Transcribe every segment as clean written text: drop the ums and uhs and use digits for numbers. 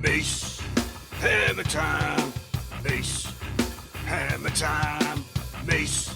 Mace Hammertime. Mace Hammertime. Mace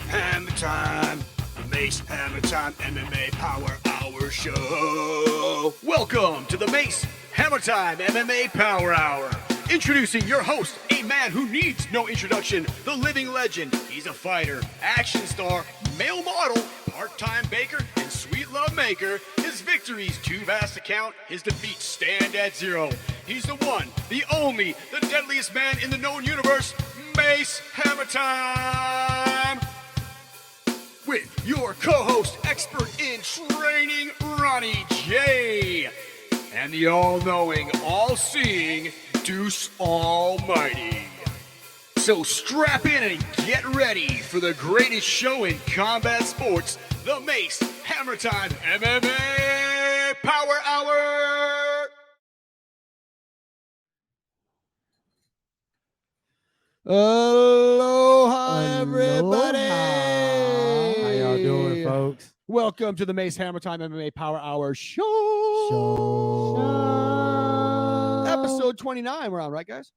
Hammertime. The Mace Hammertime MMA Power Hour Show. Welcome to the Mace Hammertime MMA Power Hour. Introducing your host, a man who needs no introduction, the living legend. He's a fighter, action star, male model, part-time baker, and sweet love maker. His victories too vast to count, his defeats stand at zero. He's the one, the only, the deadliest man in the known universe, Mace Hammertime. With your co-host, expert in training, Ronnie J. And the all-knowing, all-seeing Deuce Almighty. So strap in and get ready for the greatest show in combat sports, the Mace Hammertime MMA Power Hour. Aloha, everybody. How y'all doing, folks? Welcome to the Mace Hammertime MMA Power Hour Show. Episode 29 we're on, right, guys?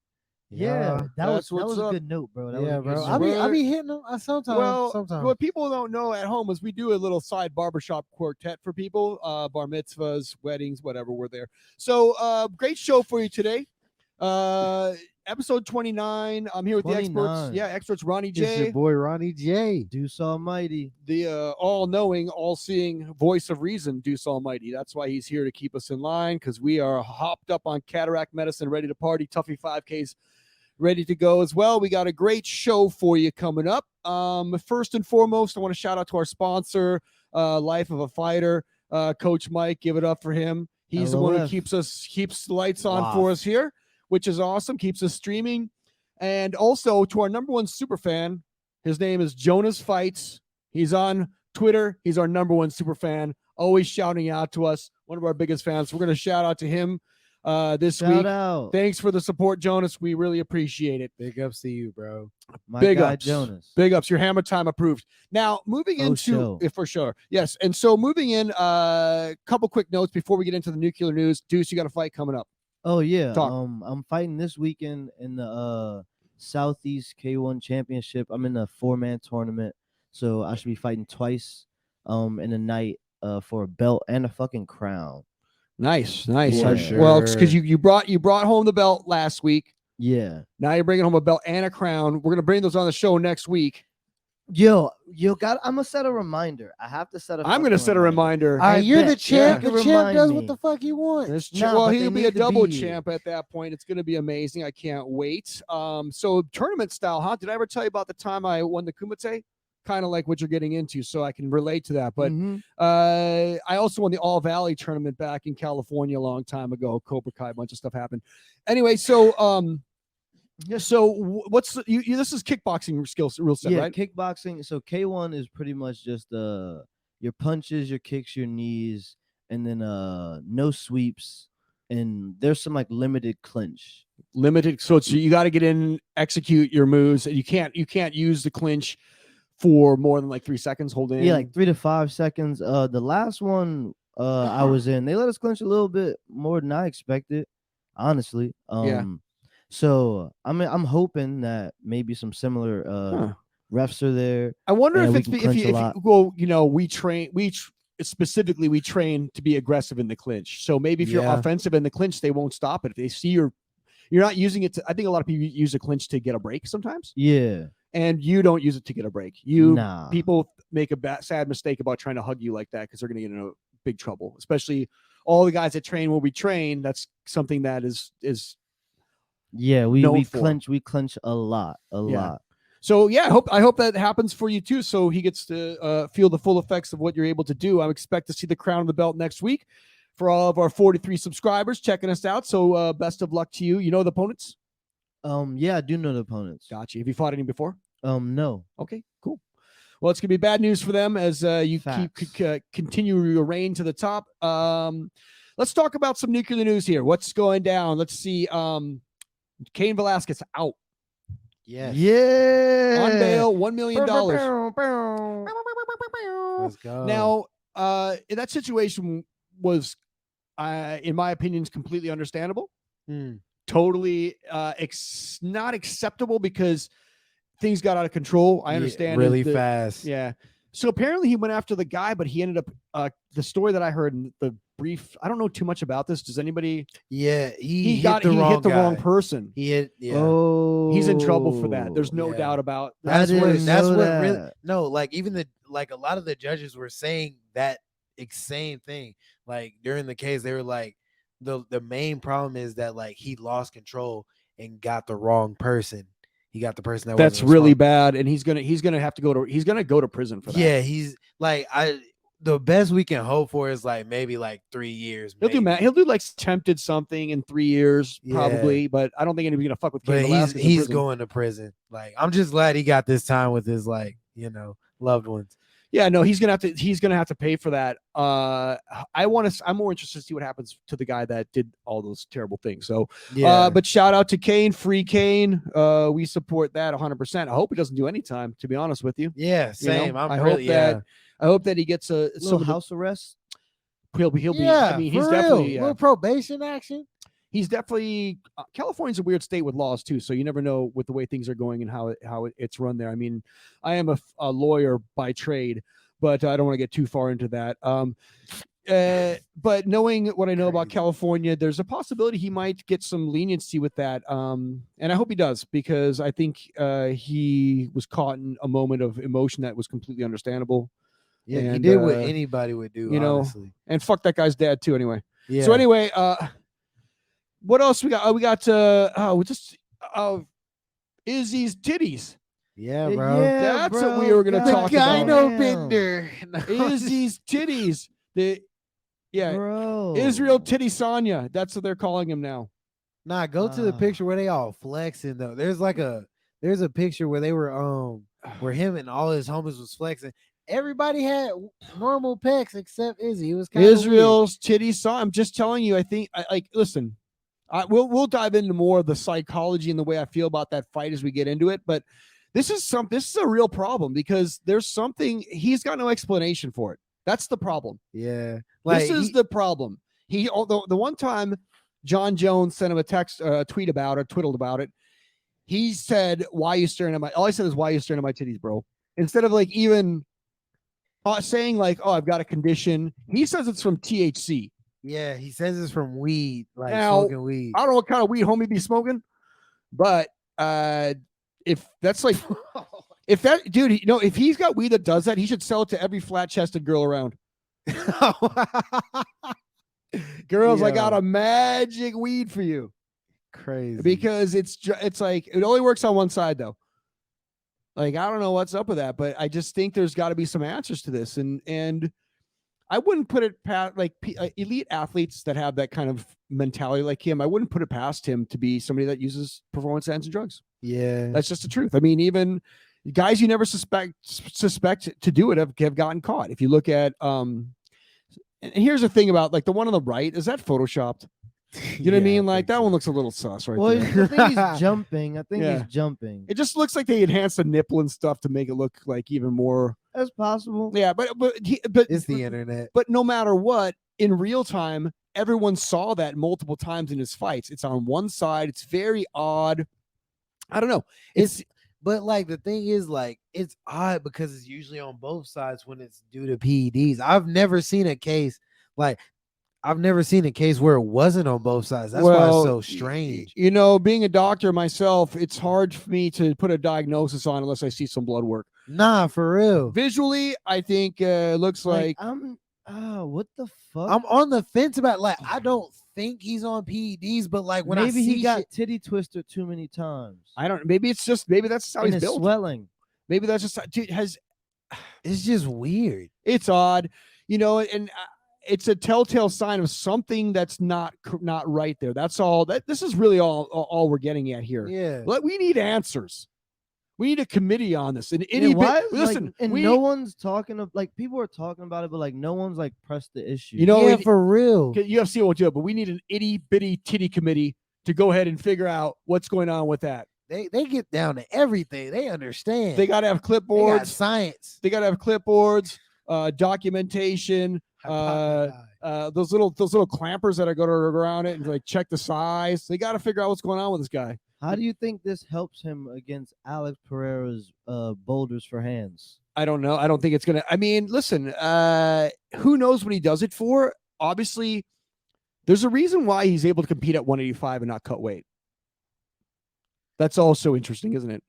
Yeah, that that's was what's a up. good note, bro. That yeah, was a bro. good note. I be hitting them sometimes. What people don't know at home is we do a little side barbershop quartet for people, bar mitzvahs, weddings, whatever, we're there. So great show for you today. Episode 29. I'm here with the experts. 29. Yeah, experts Ronnie It's J, your boy Ronnie J. Deuce Almighty. the all-knowing, all-seeing voice of reason, Deuce Almighty. That's why he's here to keep us in line, because we are hopped up on cataract medicine, ready to party. Tuffy 5Ks ready to go as well. We got a great show for you coming up. First and foremost, I want to shout out to our sponsor, Life of a Fighter, Coach Mike. Give it up for him. He's the one who LOF. keeps the lights on Wow. for us here, which is awesome. Keeps us streaming. And also to our number one super fan, his name is Jonas Fights. He's on Twitter. He's our number one super fan, always shouting out to us. One of our biggest fans. We're going to shout out to him this Shout week. out. Thanks for the support, Jonas. We really appreciate it. Big ups to you, bro. My Big guy ups. Jonas. Big ups. Your Hammer Time approved. Now, moving into show. for sure. Yes. And so moving in, a couple quick notes before we get into the nuclear news. Deuce, you got a fight coming up. Oh yeah. Talk. I'm fighting this weekend in the Southeast K1 Championship. I'm in a 4-man tournament, so I should be fighting twice in a night for a belt and a fucking crown. Nice. Yeah. Well, it's because you brought home the belt last week. Yeah. Now you're bringing home a belt and a crown. We're gonna bring those on the show next week. Yo, I'm gonna set a reminder. I have to set a I'm gonna set a reminder. All right, you're the bet. champ. Yeah. The champ Remind does me. what the fuck he wants. This Nah, well, but he'll they be a need to double be- champ at that point. It's going to be amazing. I can't wait. So tournament style, huh? Did I ever tell you about the time I won the Kumite? Kind of like what you're getting into, so I can relate to that. But Mhm. I also won the All Valley tournament back in California a long time ago. Cobra Kai, a bunch of stuff happened. Anyway, so what's this is kickboxing skills rule set, yeah, right? kickboxing. So K1 is pretty much just your punches, your kicks, your knees, and then no sweeps, and there's some like limited clinch. Limited, so it's you got to get in, execute your moves. You can't use the clinch for more than like 3 seconds. Hold in. Yeah, like 3 to 5 seconds. The last one I was in, they let us clinch a little bit more than I expected, honestly. So I'm hoping that maybe some similar refs are there. I wonder Yeah, if we it's can if clinch a you lot. well, we train specifically we train to be aggressive in the clinch. So maybe if you're Yeah. offensive in the clinch, they won't stop it. If they see you're not using it to, I think a lot of people use a clinch to get a break sometimes, Yeah. and you don't use it to get a break. Nah. People make a sad mistake about trying to hug you like that because they're going to get into big trouble. Especially all the guys that train where we train. That's something that is Yeah, we known for. clinch a lot. So yeah, I hope that happens for you too. So he gets to feel the full effects of what you're able to do. I expect to see the crown of the belt next week for all of our 43 subscribers checking us out. So best of luck to you. You know the opponents? Yeah, I do know the opponents. Gotcha. Have you fought any before? No. Okay, cool. Well, it's gonna be bad news for them as you Facts. continue your reign to the top. Let's talk about some nuclear news here. What's going down? Let's see. Cain Velasquez out Yes. Yeah. on bail, $1 million. Let's go. Now, that situation was, in my opinion, is completely understandable. Totally not acceptable because things got out of control. I understand really the- fast. Yeah. So apparently he went after the guy, but he ended up the story that I heard in the brief. I don't know too much about this. Does anybody? Yeah, He hit the wrong guy. person. He hit. Yeah. Oh, He's in trouble for that. There's no Yeah. doubt about That's didn't what. That's know what that. really. No, like even a lot of the judges were saying that same thing. Like during the case, they were like, the main problem is that like he lost control and got the wrong person. He got the person that that's wasn't really responsible. bad, and he's gonna have to go to prison for that. Yeah, he's like the best we can hope for is like maybe like 3 years. He'll do like attempted something in 3 years Yeah. probably, but I don't think anybody's gonna fuck with But Cain Velasquez in he's prison. going to prison. Like I'm just glad he got this time with his like loved ones. Yeah, no, he's gonna have to pay for that. I'm more interested to see what happens to the guy that did all those terrible things. So, Yeah, but shout out to Kane, free Kane. We support that 100%. I hope he doesn't do any time. To be honest with you, yeah, You know, same. I'm I really hope that he gets a little house arrest. He'll be. Yeah, I mean, for he's real. definitely. Little probation action. He's definitely California's a weird state with laws too, so you never know with the way things are going and how it's run there. I mean, I am a lawyer by trade, but I don't want to get too far into that. But knowing what I know about California, there's a possibility he might get some leniency with that. And I hope he does, because I think he was caught in a moment of emotion that was completely understandable. yeah. He and, did what anybody would do. you know, honestly. And fuck that guy's dad too. Anyway. Yeah. So anyway, what else we got? We got Izzy's titties. yeah, bro. That's what we were gonna The talk gyno about. bender. Izzy's titties. Bro. Israel Titty Sonya. That's what they're calling him now. Nah, go to the picture where they all flexing though. There's a picture where they were where him and all his homies was flexing. Everybody had normal pecs except Izzy. It was kind of Israel's Titty Sonya. I'm just telling you. I think listen. We'll dive into more of the psychology and the way I feel about that fight as we get into it. But this is a real problem, because there's something he's got no explanation for it. That's the problem. Yeah. This is the problem. Although the one time John Jones sent him a tweet about it, twiddled about it, he said, "Why are you staring at my?" All I said is, "Why are you staring at my titties, bro?" Instead of like even saying like, "Oh, I've got a condition," he says it's from THC. Yeah, he says it's from weed, like Now, smoking weed. I don't know what kind of weed homie be smoking, but if that's like, if that dude, if he's got weed that does that, he should sell it to every flat-chested girl around. Girls, I got a magic weed for you. Crazy. Because it's like it only works on one side though. Like I don't know what's up with that, but I just think there's got to be some answers to this, and I wouldn't put it past like elite athletes that have that kind of mentality like him. I wouldn't put it past him to be somebody that uses performance enhancing drugs. Yeah, That's just the truth. I mean, even guys you never suspect to do it have gotten caught. If you look at and here's the thing about like the one on the right, is that photoshopped? You know what I mean? Like that one looks a little sus right Well, there. I think he's jumping. I think Yeah. he's jumping. It just looks like they enhanced the nipple and stuff to make it look like even more. That's possible. Yeah, but it's the internet. But no matter what, in real time, everyone saw that multiple times in his fights. It's on one side. It's very odd. I don't know. But like the thing is, like it's odd because it's usually on both sides when it's due to PEDs. I've never seen a case where it wasn't on both sides. That's why it's so strange. You know, being a doctor myself, it's hard for me to put a diagnosis on unless I see some blood work. Nah, for real. Visually, I think looks like what the fuck? I'm on the fence about like I don't think he's on PEDs, but like when maybe I see he got shit, titty twisted too many times. I don't. Maybe that's how And he's it's built. swelling. Maybe that's just dude it's just weird. It's odd, you know, and it's a telltale sign of something that's not right there. That's all. This is really all we're getting at here. Yeah. But we need answers. We need a committee on this. And listen, no one's talking of like people are talking about it, but like no one's like pressed the issue. You know, yeah, for real. UFC won't do it, but we need an itty bitty titty committee to go ahead and figure out what's going on with that. They get down to everything. They understand. They got to have They got clipboards. science. They got to have clipboards, documentation, Those little clampers that are going around it and like check the size. They got to figure out what's going on with this guy. How do you think this helps him against Alex Pereira's boulders for hands? I don't know. I don't think it's gonna. I mean, listen. Who knows what he does it for? Obviously, there's a reason why he's able to compete at 185 and not cut weight. That's also interesting, isn't it?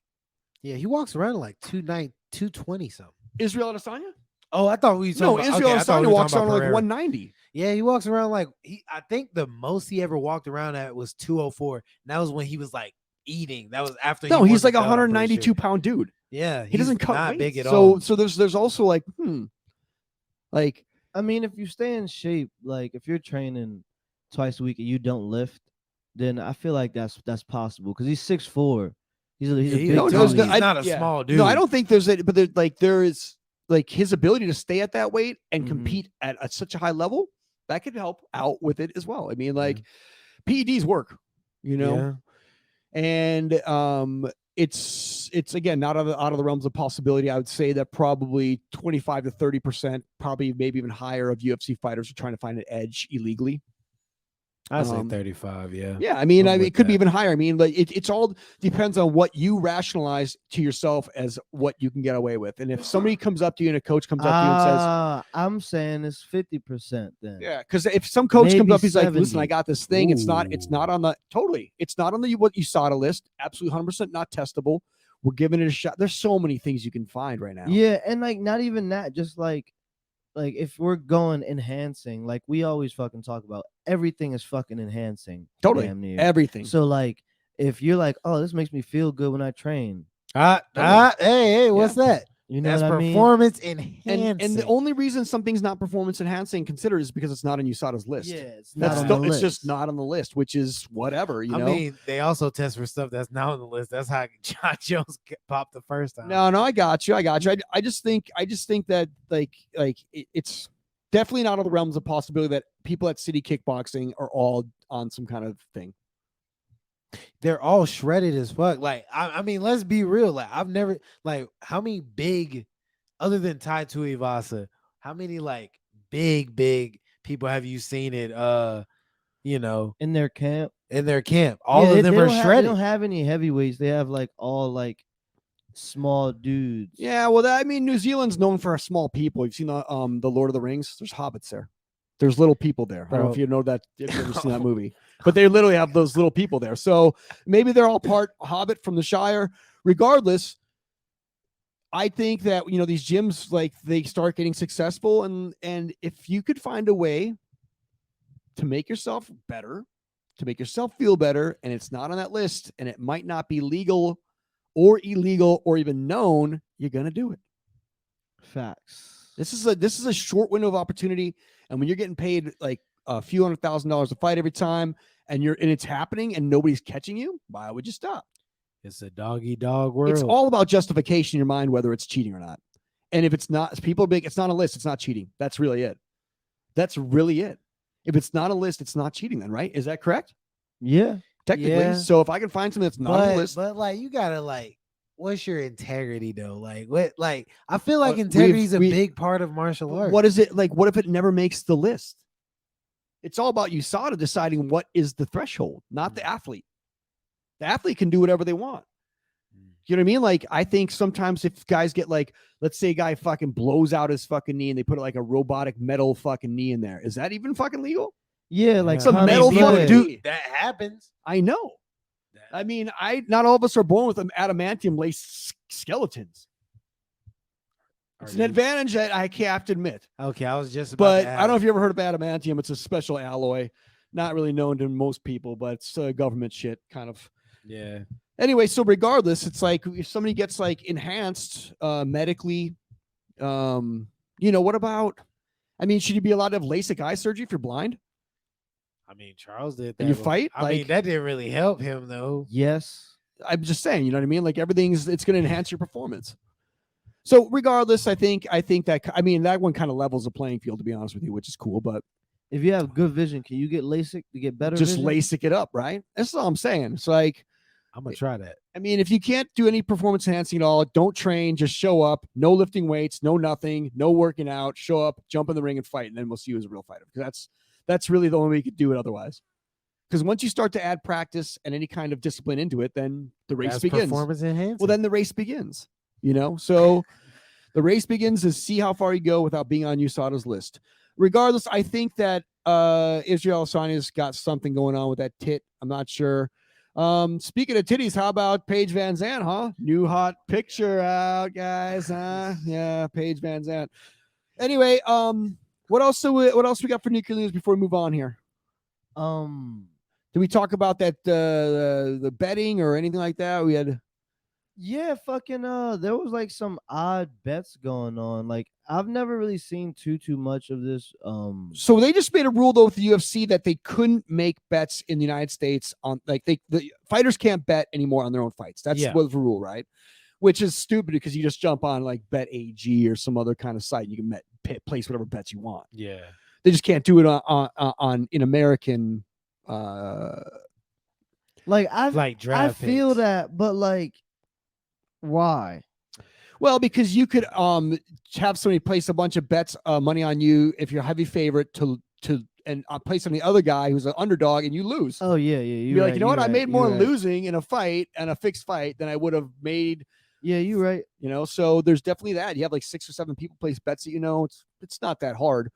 Yeah, he walks around like 220 something. Israel Adesanya? Oh, I thought we No, Israel Adesanya walks around like 190. Yeah, he walks around like I think the most he ever walked around at was 204. And that was when he was like eating. That was after. No, he's like a 192-pound dude. Yeah, he doesn't cut not weight. Big at all. So there's also like like I mean, if you stay in shape, like if you're training twice a week and you don't lift, then I feel like that's possible because he's 6'4". He's a big he's dude. not a small dude. No, I don't think there's but there is like his ability to stay at that weight and compete at such a high level that could help out with it as well. I mean, like PEDs work, you know, and it's again not out of the realms of possibility. I would say that probably 25 to 30%, probably maybe even higher, of UFC fighters are trying to find an edge illegally. I say 35. Yeah. Yeah. I mean, it could be even higher. I mean, like it's all depends on what you rationalize to yourself as what you can get away with. And if somebody comes up to you and a coach comes up to you and says, I'm saying it's 50% then. yeah, because if some coach Maybe comes up, he's 70. like, listen, I got this thing. It's not on the it's not on the what you saw list. Absolutely 100% not testable. We're giving it a shot. There's so many things you can find right now. Yeah, and like not even that, just like if we're going enhancing, like we always fucking talk about, everything is fucking enhancing. Totally. Damn near. Everything. So like if you're like, oh, this makes me feel good when I train. Hey, what's that? You know That's what I mean? performance enhancing. And the only reason something's not performance enhancing considered is because it's not on USADA's list. Yeah, it's not on the It's list. just not on the list, which is whatever, you know. I mean, they also test for stuff that's not on the list. That's how John Jones popped the first time. No, I got you. I just think that it's definitely not out of the realms of possibility that people at City Kickboxing are all on some kind of thing. They're all shredded as fuck. Like, I mean, let's be real. Like, I've never, like, how many big, other than Tai Tuivasa, how many like big people have you seen it? You know, in their camp. All of them are shredded. They don't have any heavyweights. They have like all like small dudes. Yeah, well, I mean, New Zealand's known for small people. You've seen the Lord of the Rings. There's hobbits there. There's little people there. I don't know if you know that. If you've ever seen that movie, but they literally have those little people there. So maybe they're all part Hobbit from the Shire. Regardless, I think that these gyms, like, they start getting successful, and if you could find a way to make yourself better, to make yourself feel better, and it's not on that list, and it might not be legal or illegal or even known, you're gonna do it. Facts. This is a short window of opportunity, and when you're getting paid like a few $100,000 a fight every time, and it's happening and nobody's catching you, why would you stop? It's a dog-eat-dog world. It's all about justification in your mind, whether it's cheating or not. And if it's not, people are big, it's not a list, it's not cheating. That's really it. If it's not a list, it's not cheating then, right? Is that correct? Yeah. Technically. Yeah. So if I can find something that's not on the list. But like, you gotta like, what's your integrity though? Like, what? Like, I feel like integrity is a big part of martial arts. What is it like? What if it never makes the list? It's all about USADA deciding what is the threshold, not the athlete. The athlete can do whatever they want. You know what I mean? Like, I think sometimes if guys get like, let's say a guy fucking blows out his fucking knee and they put like a robotic metal fucking knee in there. Is that even fucking legal? Yeah, like some metal fucking dude. That happens. I know. I mean, not all of us are born with adamantium laced skeletons. It's an advantage that I have to admit. Okay, I was just about to I don't know if you ever heard of adamantium. It's a special alloy, not really known to most people, but it's government shit kind of. Yeah. Anyway, so regardless, it's like if somebody gets like enhanced medically, what about? I mean, should you be allowed to have LASIK eye surgery if you're blind? I mean, Charles did that. And you fight? I mean, that didn't really help him though. Yes. I'm just saying, you know what I mean? Like it's going to enhance your performance. So regardless, I think that one kind of levels the playing field, to be honest with you, which is cool. But if you have good vision, can you get LASIK to get better? Just vision? LASIK it up, right? That's all I'm saying. It's like, I'm gonna try that. I mean, if you can't do any performance enhancing at all, don't train. Just show up. No lifting weights. No nothing. No working out. Show up, jump in the ring, and fight, and then we'll see you as a real fighter. Because that's really the only way you could do it otherwise. Because once you start to add practice and any kind of discipline into it, then the race begins. Performance enhancing. Well, then the race begins. So the race begins to see how far you go without being on USADA's list. Regardless, I think that Israel Adesanya's got something going on with that tit. I'm not sure. Speaking of titties, how about Paige Van Zandt, huh? New hot picture out, guys. Yeah, Paige Van Zandt. Anyway, what else we got for nuclear news before we move on here? Did we talk about that the betting or anything like that? We had fucking there was like some odd bets going on. Like I've never really seen too much of this. So they just made a rule though with the UFC that they couldn't make bets in the United States on the fighters can't bet anymore on their own fights. That's what the rule, right? Which is stupid because you just jump on like Bet AG or some other kind of site. You can place whatever bets you want. Yeah, they just can't do it on in American. Like I draft feel picks. that, but like, why? Well, because you could have somebody place a bunch of bets money on you if you're a heavy favorite to place on the other guy who's an underdog and you lose. Oh yeah. You're Be right, like, you know what? right, I made more right. losing in a fight and a fixed fight than I would have made. Yeah, you're right. So there's definitely that. You have like 6 or 7 people place bets that it's not that hard.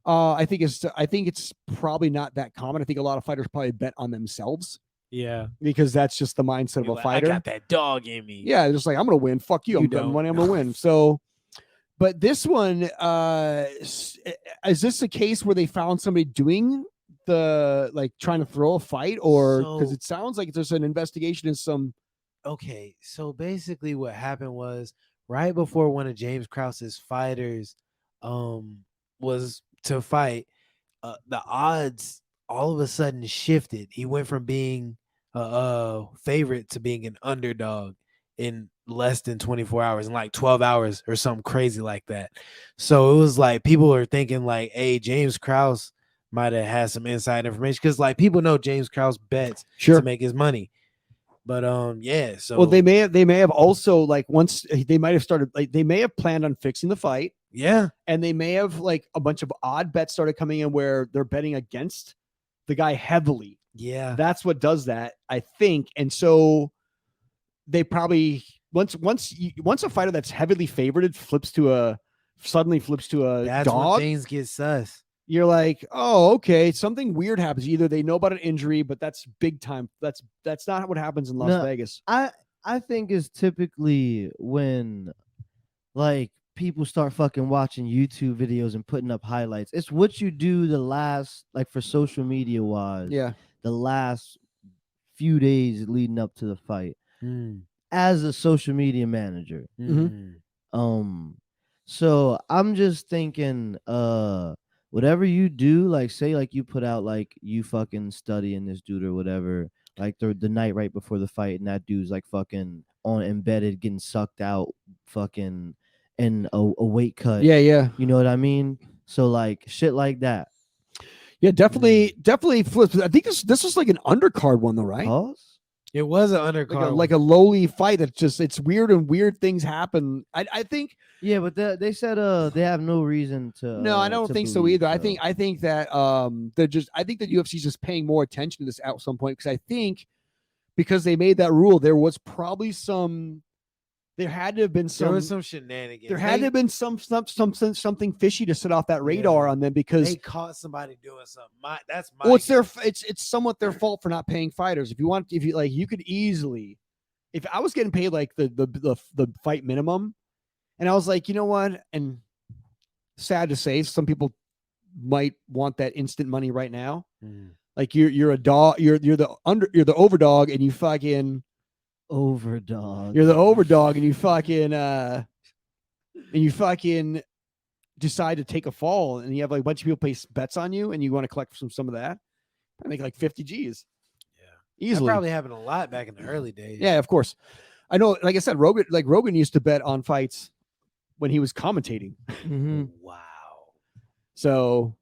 I think it's probably not that common. I think a lot of fighters probably bet on themselves. Yeah, because that's just the mindset of a fighter. I got that dog in me. Yeah, just like I'm gonna win. Fuck you. I'm betting money. I'm gonna win. So, but this one, is this a case where they found somebody doing the trying to throw a fight, or because it sounds like there's an investigation in some. Okay, so basically, what happened was right before one of James Krause's fighters, was to fight, the odds all of a sudden shifted. He went from being a favorite to being an underdog in less than 24 hours, in like 12 hours or something crazy like that. So it was like people are thinking like, hey, James Krause might have had some inside information because like people know James Krause bets to make his money. But so well, they may have also once they might have started they may have planned on fixing the fight. Yeah, and they may have a bunch of odd bets started coming in where they're betting against the guy heavily. Yeah, that's what does that, I think. And so they probably once a fighter that's heavily favored suddenly flips to a that's dog, when things get sus. You're like, oh, okay, something weird happens. Either they know about an injury, but that's big time. That's not what happens in Las Vegas. I think it's typically when people start fucking watching YouTube videos and putting up highlights. It's what you do the last, for social media wise. Yeah. The last few days leading up to the fight. As a social media manager. So I'm just thinking, whatever you do, say you put out you fucking studying this dude or whatever, the night right before the fight, and that dude's fucking on embedded, getting sucked out, fucking in a weight cut. Yeah. You know what I mean? So shit like that. Yeah, definitely flips. I think this was an undercard one though, right? Pause? It was an undercard, like a lowly fight. It's weird and weird things happen. I think. Yeah, but they said they have no reason to. No, I don't think so either. I think that I think that UFC is just paying more attention to this at some point, because I think because they made that rule, there was probably there had to have been there was some shenanigans. There had to have been something fishy to set off that radar on them, because they caught somebody doing something. Well, it's somewhat their fault for not paying fighters. You could easily, if I was getting paid the fight minimum, and I was like, you know what? And sad to say, some people might want that instant money right now. You're a dog, you're the overdog, and you fucking overdog. You're the overdog, and you fucking decide to take a fall, and you have a bunch of people place bets on you, and you want to collect some of that. I make 50 G's. Yeah, easily. That probably happened a lot back in the early days. Yeah, of course. I know. Like I said, Rogan used to bet on fights when he was commentating. Wow. So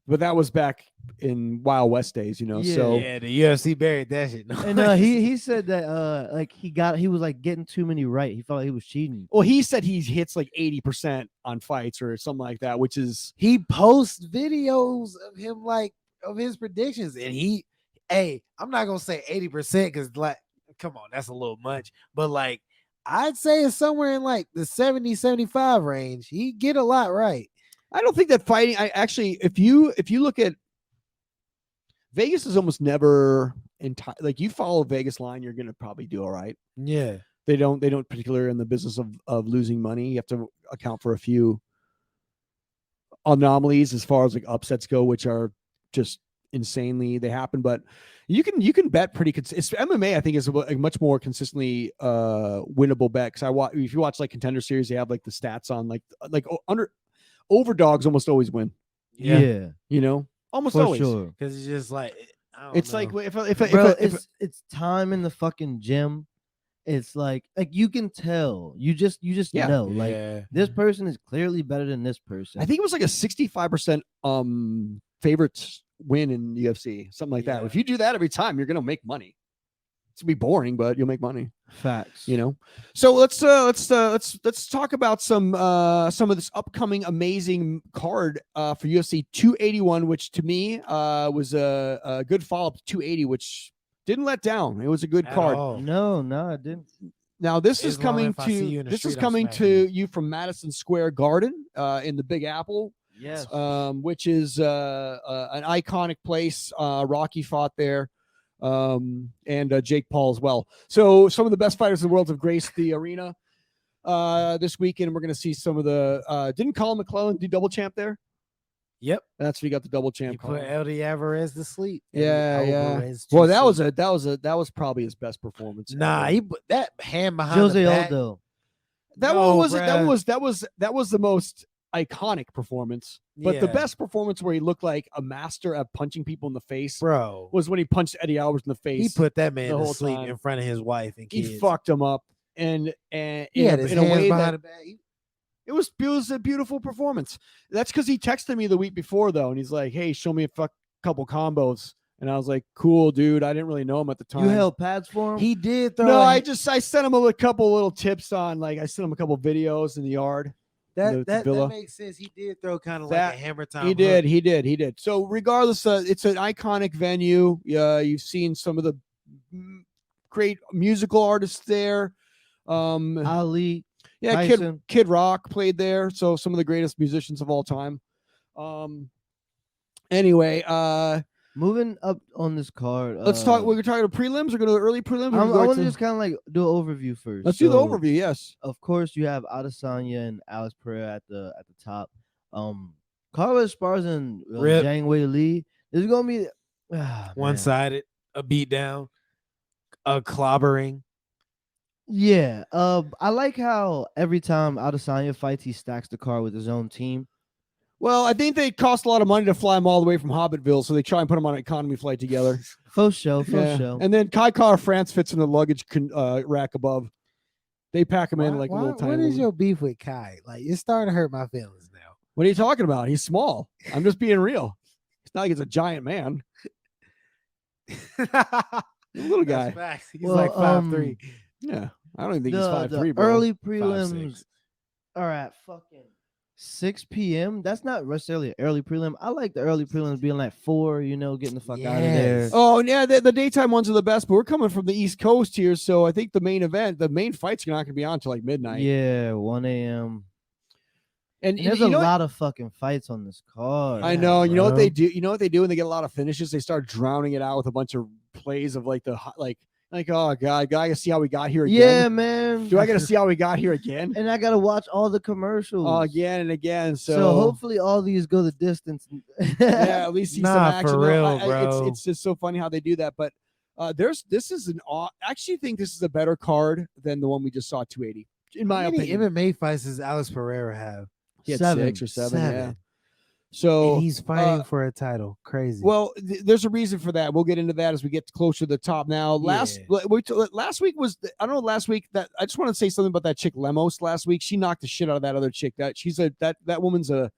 But that was back in Wild West days, Yeah. So Yeah, the UFC buried that shit. No. And he said that like he was like getting too many right. He felt like he was cheating. well, he said he hits like 80% on fights or something like that, which is He posts videos of him like of his predictions, and I'm not gonna say 80% because like, come on, that's a little much, but like I'd say it's somewhere in like the 70-75 range. He get a lot right. I don't think that fighting. I actually, if you look at Vegas, is almost never like you follow Vegas line, you're gonna probably do all right. Yeah, They don't particularly in the business of losing money. You have to account for a few anomalies as far as like upsets go, which are just insanely they happen. But you can bet pretty MMA. I think is a much more consistently winnable bet because if you watch like Contender Series, they have like the stats on like overdogs almost always win. Yeah, Almost for always. sure. because it's just like It's know. like Bro, it's time in the fucking gym. It's like you can tell. You just Yeah. know. Like Yeah. this person is clearly better than this person. I think it was like a 65% favorites win in UFC, something like that. Yeah. If you do that every time, you're gonna make money. It's gonna be boring, but you'll make money. Facts. So let's talk about some of this upcoming amazing card for UFC 281, which to me was a good follow-up to 280, which didn't let down. It was a good At card. all. No, I didn't. Now this is As long coming if I see you in the this is street, I'll coming smack to you. you from Madison Square Garden in the Big Apple, Yes. which is an iconic place. Rocky fought there, and Jake Paul as well. So some of the best fighters in the world have graced the arena this weekend. We're going to see some of the. Didn't Colin McClellan do double champ there? Yep. That's we got the double He champ. put LD Alvarez to sleep. Yeah. Alvarez to Well, that sleep. was probably his best performance. Nah, ever. he put that hand behind Jose the back. Aldo. That No, one was bruh. that was the most iconic performance. But the Yeah. best performance where he looked like a master at punching people in the face Bro, was when he punched Eddie Alvarez in the face. he put that man the to whole sleep time. in front of his wife and kids. He fucked him up, and He had his in a hands way behind that the back. it was a beautiful performance. That's because he texted me the week before though, and he's like, "Hey, show me a couple combos," and I was like, "Cool, dude." I didn't really know him at the time. You held pads for him? He did throw. No, a- I sent him a couple little tips on I sent him a couple videos in the yard. the that Villa. makes sense. He did throw kind of That- like a hammer time. He did. So regardless, it's an iconic venue. You've seen some of the great musical artists there. Ali. Yeah, Tyson. Kid Rock played there. So some of the greatest musicians of all time. Anyway, Moving up on this card. let's talk. We're talking about prelims. We're going to early prelims. I want to just kind of like do an overview first. Let's do the So, overview. Yes. Of course, you have Adesanya and Alex Pereira at the top. Carlos Esparza and Rip. Zhang Wei Li. This is gonna be One-sided, a beat down, a clobbering. Yeah. I like how every time Adesanya fights, he stacks the card with his own team. Well, I think they cost a lot of money to fly them all the way from Hobbitville, so they try and put them on an economy flight together. For sure. And then Kai Car France fits in the luggage rack above. They pack him in like a little tiny. What is your beef with Kai? Like, it's starting to hurt my feelings now. What are you talking about? He's small. I'm just being real. It's not like he's a giant man. He's a little guy. That's facts. He's Well, like 5'3". Yeah. I don't even think he's The 5'3", bro. early 5'6". prelims are at fucking 6 p.m. That's not necessarily an early prelim. I like the early prelims being like 4, getting the fuck out of there. Yes. Oh, yeah, the daytime ones are the best, but we're coming from the East Coast here, so I think the main fight's not going to be on until like midnight. Yeah, 1 a.m. And There's you a know what- lot of fucking fights on this card. I know. You know what bro. they do? You know what they do when they get a lot of finishes? They start drowning it out with a bunch of plays of like oh god, I gotta see how we got here again. Yeah, man. Do I gotta see how we got here again? And I gotta watch all the commercials Again and again. So hopefully all these go the distance. yeah, at least see some Nah, action. for No, real, bro. It's just so funny how they do that. But I actually think this is a better card than the one we just saw at 280. In my How many opinion, MMA fights does Alex Pereira have? he had 7. 6 or 7. Yeah. Seven. So And he's fighting for a title. Crazy. well, there's a reason for that. We'll get into that as we get closer to the top. Now, last week was I don't know. Last week that I just want to say something about that chick Lemos. Last week she knocked the shit out of that other chick. That woman's a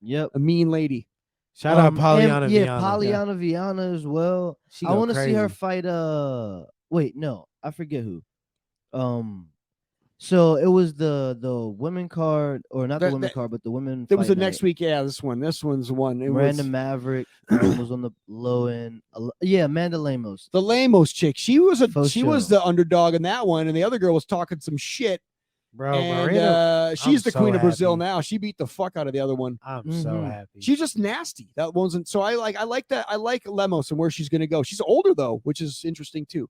Yep. mean lady. Shout out And, Polyana yeah, Viana. Polyana Viana as well. She I go want to see her crazy. fight. Wait, no, I forget who. So it was the women card, or not the That- women that- card, but the women. There was fight the next night. week. Yeah, this one's the one. It Miranda was Maverick was on the low end. Yeah, Amanda Lemos. the Lamos chick. She was For sure. the underdog in that one, and the other girl was talking some shit. Bro, and Miranda, she's the so queen of Brazil happy. now. She beat the fuck out of the other one. I'm so Mhm. happy. She's just nasty. That wasn't so. I like that. I like Lemos and where she's gonna go. She's older though, which is interesting too.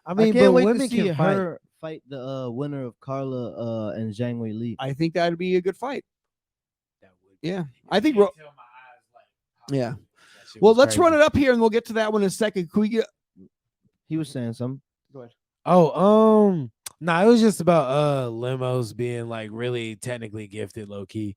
I mean, I can't but wait to women see can fight. her fight the winner of Carla and Zhang Wei Li. I think that'd be a good fight. That would Yeah, I think. can't tell my eyes, like, Yeah. that shit Well, was let's run crazy. it up here, and we'll get to that one in a second. Can we get? He was saying something. Oh, nah, it was just about limos being like really technically gifted, low key.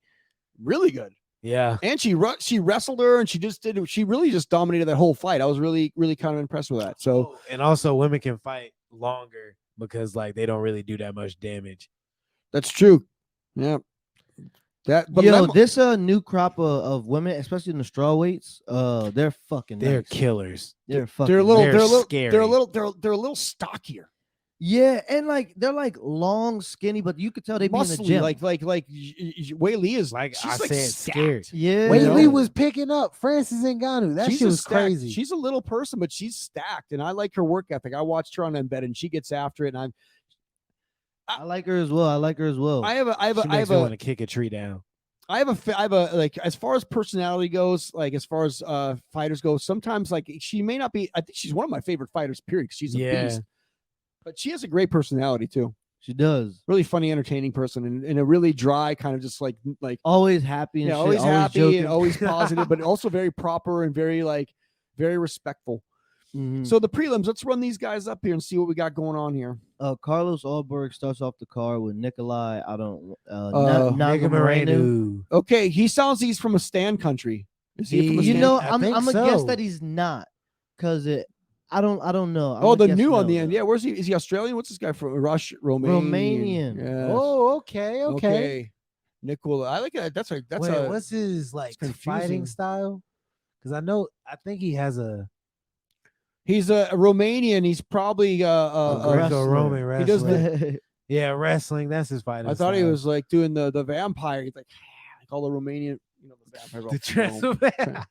Really good. Yeah. And she wrestled her, and she really just dominated that whole fight. I was really kind of impressed with that. So Oh, and also women can fight longer because like they don't really do that much damage. that's true. Yeah. But Yo, this new crop of women, especially in the straw weights, they're fucking They're nice. killers. They're fucking they're a little nice. they're a little scary. they're a little stockier. Yeah, and like they're like long, skinny, but you could tell they be in the Muscly, gym. like Wei Li is Like she's I like said, stacked. scared. yeah, Wait, know? Lee was picking up Francis Ngannou. That She's shit a was stacked- crazy. She's a little person, but she's stacked, and I like her work ethic. I watched her on Embed, and she gets after it. And I like her as well. I have She makes me want to kick a tree down. I have a like as far as personality goes, like as far as fighters go, sometimes like she may not be. I think she's one of my favorite fighters. Period. 'Cause she's a Yeah. beast, but she has a great personality too. She does. Really funny, entertaining person, and a really dry kind of just like Always happy and yeah, shit, always happy joking. and always positive, but also very proper and very very respectful. Mhm. So the prelims, let's run these guys up here and see what we got going on here. Carlos Alberg starts off the card with Nikolai. I don't Nigga Nagamoreno. Moreno. Okay, he sounds he's from a Stan country. Is he from a He- You Stan? know, I I'm think gonna guess so. that he's not, cause I don't know. I'm Oh, the gonna guess new on no, the end. though. Yeah, where's he? Is he Australian? What's this guy from? Romanian. Romanian. Yes. Oh, okay. Nicola. I like that. That's Wait, a what's his like confusing. fighting style? Because I think he has a he's a Romanian. He's probably Greco-Roman He does wrestling. Yeah, wrestling. That's his fighting. I thought he style. was like doing the vampire. He's like all the Romanian, the vampire. the all from Rome. Transylvania.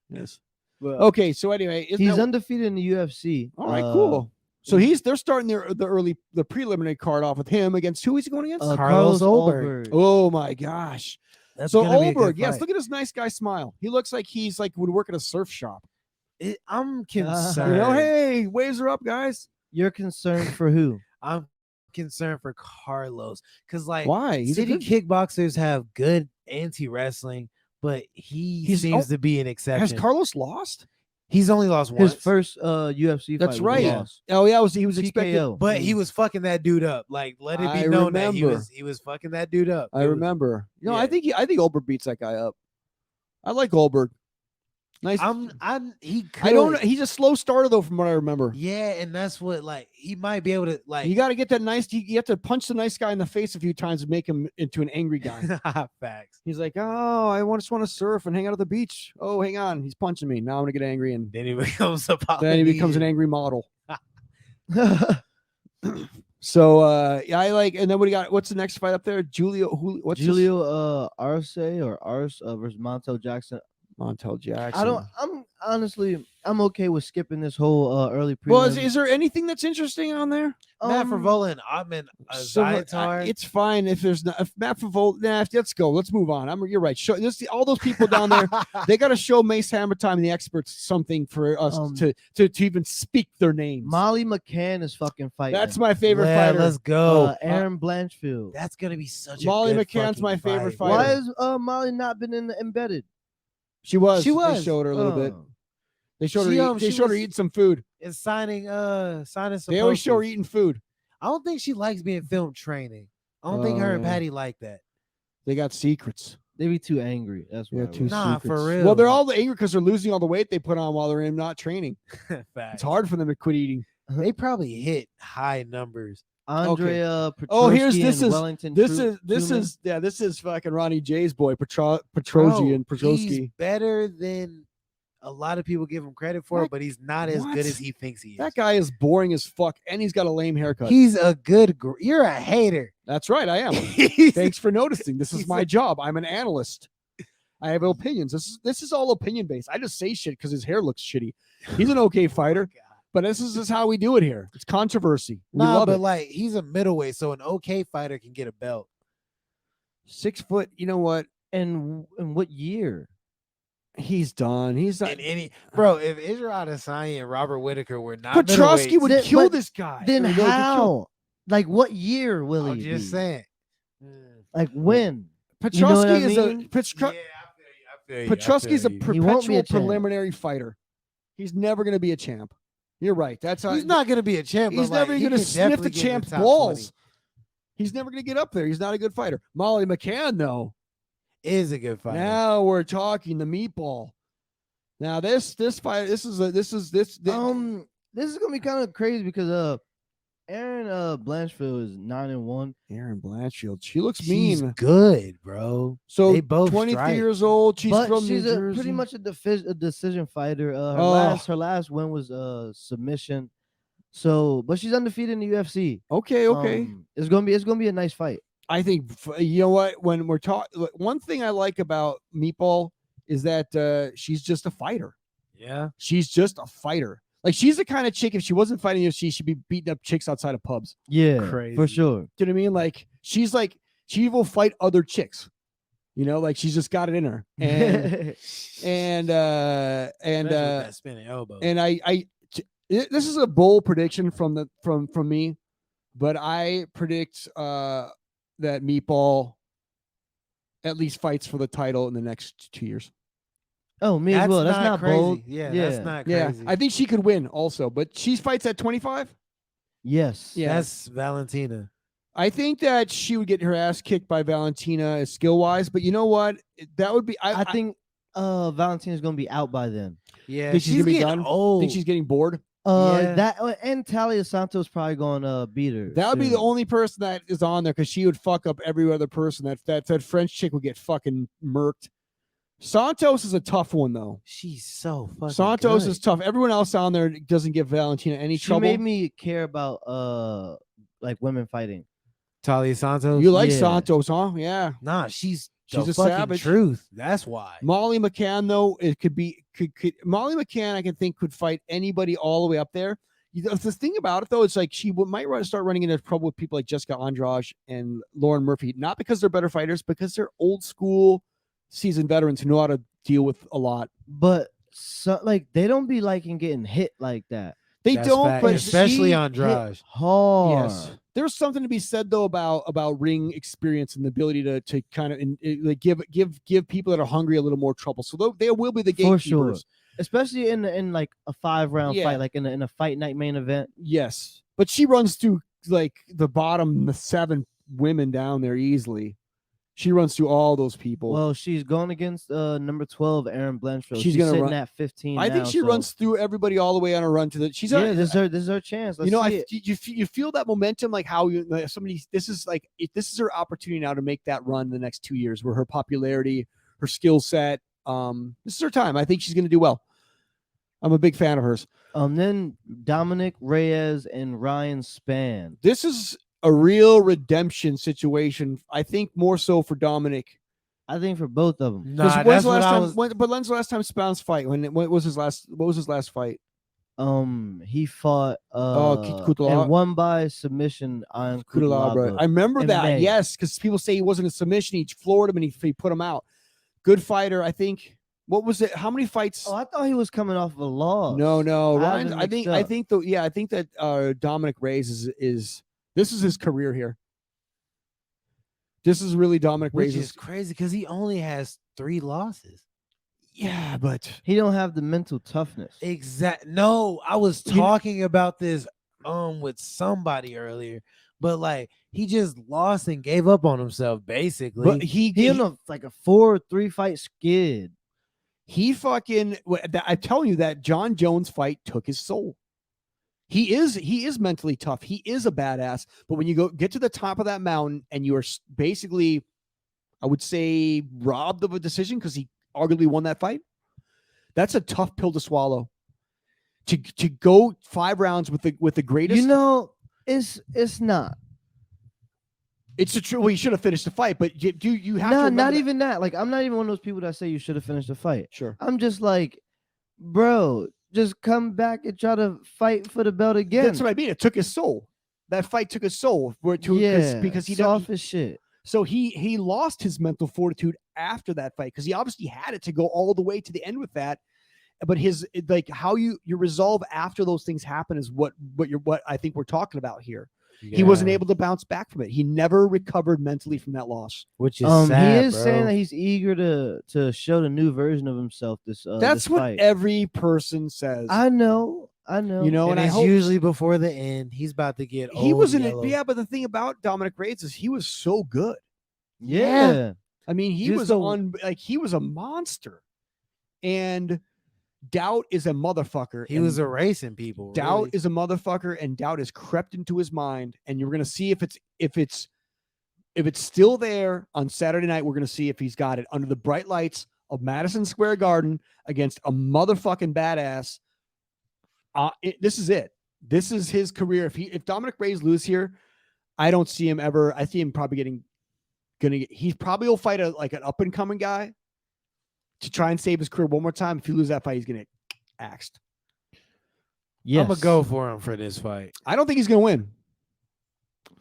Yes. Well, Okay, so anyway, isn't he's that- undefeated in the UFC. all right, cool. So they're starting the preliminary card off with him against who is he going against? Carlos Alberg. Oh my gosh. That's So gonna be a good Olberg, yes, fight. look at this nice guy smile. He looks like he's like would work at a surf shop. I'm concerned. You know, hey, waves are up, guys. You're concerned for who? I'm concerned for Carlos because like Why? He's a city good- kickboxers have good anti-wrestling, but he He's- seems oh, to be an exception. Has Carlos lost? He's only lost once. His first UFC That's fight. right. Was a loss. Oh yeah, he was expected. TKO. but he was fucking that dude up. Like, let it I be known that remember. he was fucking that dude up. I It was- remember. You know, yeah. I think Olberg beats that guy up. I like Olberg. Nice. He could. I don't know. He's a slow starter though, from what I remember. Yeah, and that's what like he might be able to like. You got to get that nice. You have to punch the nice guy in the face a few times and make him into an angry guy. Facts. He's like, oh, just want to surf and hang out at the beach. Oh, hang on, he's punching me. Now I'm gonna get angry, and Then he becomes a then he becomes an Polynesian. angry model. So yeah, I like. And then what do you got? What's the next fight up there? What's this? Julio Arce versus Montel Jackson. Montel Jackson. I'm okay with skipping this whole early prelims. Well, is there anything that's interesting on there? Matt Favola and Ahmed So, Zayatar. it's fine if there's not. If Matt Favola, let's go. Let's move on. You're right. Show all those people down there. They got to show Mace Hammertime and the experts something for us to even speak their names. Molly McCann is fucking fighting. That's my favorite Yeah, fighter. let's go. Aaron Blanchfield. That's gonna be such a Molly good McCann's fucking my favorite fight. fighter. Why has Molly not been in the embedded? She was. She They was. showed her a little bit. Oh. They showed her. She, They she showed her was- eating some food. And signing some They always show her posters. eating food. I don't think she likes being filmed training. I don't think her and yeah. Patty like that. They got secrets. They be too angry. That's why. Yeah, too Nah, secrets. for real. Well, they're all angry because they're losing all the weight they put on while they're in not training. Facts. It's hard for them to quit eating. They probably hit high numbers. Andrea Oh, here's Petrosky this and is Wellington. this Truman. is fucking Ronnie J's boy, Bro, Petrosky and he's Petrosky. better than a lot of people give him credit for, That- but he's not as what? good as he thinks he is. That guy is boring as fuck, and he's got a lame haircut. He's a good. You're a hater. That's right, I am. He's- Thanks for noticing. This is he's my a- job. I'm an analyst. I have opinions. This is all opinion based. I just say shit because his hair looks shitty. He's an okay fighter, but this is just how we do it here. It's controversy. We Nah, love but it. like he's a middleweight, so an okay fighter can get a belt. 6 foot. You know what? And in what year? He's done. He's not. In any bro, if Israel Adesanya and Robert Whitaker were not Petrosky middleweights, would Then- kill but this guy. Then Or they'll get killed. how? Like what year will I'm he? just be? saying. Like when? Petrosky You know what I is a mean? Petrosky's a He won't be perpetual a champ. preliminary fighter. He's never going to be a champ. You're right. That's how He's not gonna be a champ. He's but, like, never he going to could sniff definitely the get in champ's top balls. 20. He's never going to get up there. He's not a good fighter. Molly McCann, though. Is a good fighter. Now we're talking the meatball. Now this fight, this is This is gonna be kind of crazy because Aaron Blanchfield is 9-1. Aaron Blanchfield. She looks She's mean. good, bro. So they both 23 strike. years old. She's But from she's New a, Jersey. pretty much a decision fighter. Oh. Her last win was submission. So, but she's undefeated in the UFC. Okay. It's gonna be a nice fight. I think you know what, when we're talking, one thing I like about Meatball is that she's just a fighter. Yeah. She's just a fighter. Like she's the kind of chick, if she wasn't fighting UFC, she'd be beating up chicks outside of pubs. Yeah, Crazy. for sure. Do you know what I mean? Like she will fight other chicks. You know, like she's just got it in her. And Especially with that spinning elbow. and this is a bold prediction from me, but I predict that Meatball at least fights for the title in the next 2 years. Oh, me as well. That's not crazy. bold. Yeah, Yeah. that's not Yeah, crazy. I think she could win also, but she fights at 25. Yes. Yeah. That's Valentina. I think that she would get her ass kicked by Valentina skill wise, but you know what? That would be. I think Valentina's gonna be out by then. Yeah, Think she's gonna be getting done? old. think she's getting bored. Yeah. That and Talia Santos probably gonna beat her. That would be the soon. only person that is on there because she would fuck up every other person. That French chick would get fucking murked. Santos is a tough one though. She's so fucking Santos good. is tough. Everyone else on there doesn't give Valentina any She trouble. made me care about like women fighting. Talia Santos. You like Yeah. Santos, huh? Yeah. Nah, she's She's the a fucking savage. truth. That's why. Molly McCann, though, it could be could Molly McCann. I can think could fight anybody all the way up there. The thing about it, though, it's like she might start running into trouble with people like Jessica Andrade and Lauren Murphy, not because they're better fighters, because they're old school, seasoned veterans who know how to deal with a lot. But so like they don't be liking getting hit like that. They That's don't, fact, but especially she Andrade. Hit hard. Yes, there's something to be said though about ring experience and the ability to kind of like give people that are hungry a little more trouble. So they will be the For gatekeepers. sure. Especially in like a 5-round Yeah. fight, like in a fight night main event. Yes, but she runs through like the bottom 7 women down there easily. She runs through all those people. Well, she's going against number 12, Aaron Blanchfield. She's She's gonna sitting run- at 15. I think now, she so- runs through everybody all the way on a run to the. She's Yeah, this is her chance. Let's you know, see it. you feel that momentum, like how somebody. This is her opportunity now to make that run in the next 2 years, where her popularity, her skill set. This is her time. I think she's going to do well. I'm a big fan of hers. Then Dominic Reyes and Ryan Spann. This is a real redemption situation. I think more so for Dominic. I think for both of them. Nah, When's that's the what last I time? was. When's the last time Spawn's fight? What was his last? What was his last fight? He fought Kutalaba. and won by submission on Kutalaba. I remember in that. May. Yes, because people say he wasn't a submission. He floored him and he put him out. Good fighter, I think. What was it? How many fights? Oh, I thought he was coming off of a loss. No. I Ryan, have I it think mixed up. I think that Dominic Reyes is this is his career here. This is really Dominic Which Reyes. is crazy because he only has 3 losses. Yeah, but He don't have the mental toughness. No, I was You know- talking about this with somebody earlier, but like he just lost and gave up on himself basically. but He in like a 4-3 fight skid. he fucking. I'm telling you that John Jones fight took his soul. He is mentally tough. He is a badass. But when you get to the top of that mountain and you are basically, I would say, robbed of a decision because he arguably won that fight, that's a tough pill to swallow. To go 5 rounds with the greatest, You know, it's not. it's a true. Well, you should have finished the fight, but you have to Nah, remember not that- even that. Like, I'm not even one of those people that say you should have finished the fight. Sure. I'm just like, bro, just come back and try to fight for the belt again. That's what I mean. It took his soul. That fight took his soul. Because he soft as shit. So he lost his mental fortitude after that fight because he obviously had it to go all the way to the end with that. But his like how you resolve after those things happen is what I think we're talking about here. He wasn't able to bounce back from it. He never recovered mentally from that loss. Which is sad, he is bro. saying that he's eager to show the new version of himself. That's this what fight. every person says. I know. You know, and I it's hope usually before the end. He's about to get he old, was in it. yellow. Yeah, but the thing about Dominic Reyes is he was so good. Yeah. I mean, he Just was he was a monster. And Doubt is a motherfucker. He was erasing people. Doubt really. is a motherfucker, and doubt has crept into his mind. And you're gonna see if it's still there on Saturday night. We're gonna see if he's got it under the bright lights of Madison Square Garden against a motherfucking badass. This is it. This is his career. If Dominic Reyes lose here, I don't see him ever. I see him probably he probably will fight an up and coming guy to try and save his career one more time. If he loses that fight, he's gonna get axed. Yes. I'm gonna go for him for this fight. I don't think he's gonna win.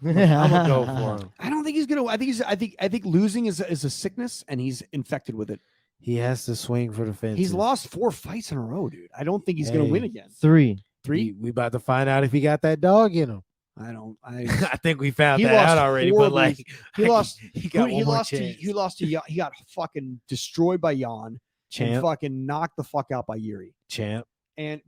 I'm gonna go for him. I don't think he's gonna. I think losing is a sickness, and he's infected with it. He has to swing for the fence. He's lost 4 fights in a row, dude. I don't think he's gonna win again. 3. 3? We about to find out if he got that dog in him. I I think we found He that lost out already. But horribly. like, he lost. he got he one more lost to chance. he got fucking destroyed by Jan and Champ, fucking knocked the fuck out by Yuri. champ.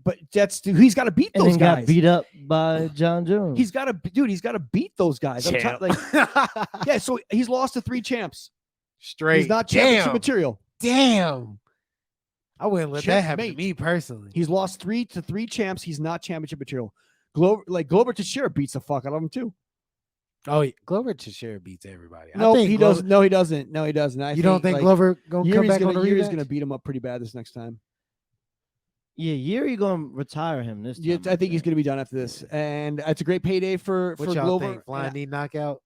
But he's got to beat And those then guys. got beat up by John Jones. He's got to beat those guys. Champ. Yeah, so he's lost to 3 champs. Straight. He's not championship Damn. material. Damn. I wouldn't let that happen to Checkmate. me personally. He's lost 3 champs. He's not championship material. Glover Teixeira beats the fuck out of him too. Oh, yeah. Glover Teixeira beats everybody. No, I think he does. No, he doesn't. No, he doesn't. You don't think Glover gonna come back on the Yuri's rematch? gonna beat him up pretty bad this next time. Yeah, Yuri gonna retire him this time. Yeah, I think he's gonna be done after this, and it's a great payday for What y'all Glover. think? Flying knee knockout?